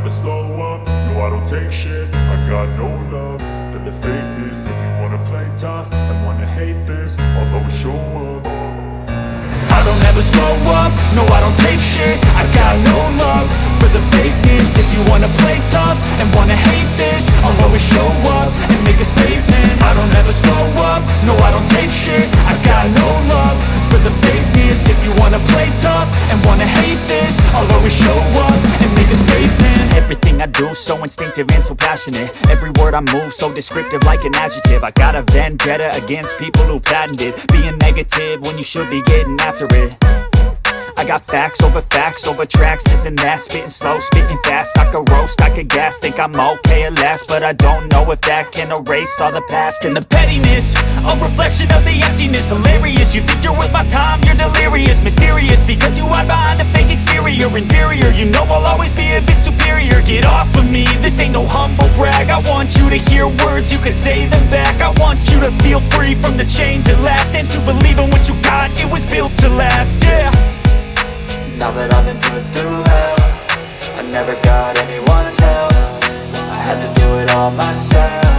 never slow up, no I don't take shit. I got no love for the fakeness. If you wanna play tough and wanna hate this, I'll always show up. I don't ever slow up, no I don't take shit. I got no love for the fakeness. If you wanna play tough and wanna hate this, I'll always show up and make a statement. I don't ever slow up, no I don't take shit. I got no love for the fakeness. If you wanna play tough and wanna hate this, I'll always show up and make a statement. Everything I do so instinctive and so passionate. Every word I move so descriptive like an adjective. I got a vendetta against people who patented being negative when you should be getting after it. I got facts over tracks, this and that. Spitting slow, spitting fast. I could roast, I could gas. Think I'm okay at last, but I don't know if that can erase all the past. And the pettiness, a reflection of the emptiness. Hilarious, you think you're worth my time, you're delirious. Mysterious, because you hide behind a fake exterior. Inferior, you know I'll always be a bit superior. Get off of me, this ain't no humble brag. I want you to hear words, you can say them back. I want you to feel free from the chains at last, and to believe in what you got, it was built to last, yeah. Now that I've been put through hell, I never got anyone's help. I had to do it all myself.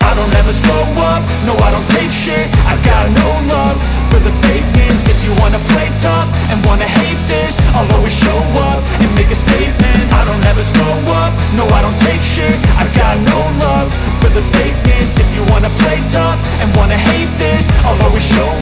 I don't ever slow up, no I don't take shit. I got no love for the fakeness. If you wanna play tough and wanna hate this, I'll always show up and make a statement. I don't ever slow up, no I don't take shit. I got no love for the fakeness. If you wanna play tough and wanna hate this, I'll always show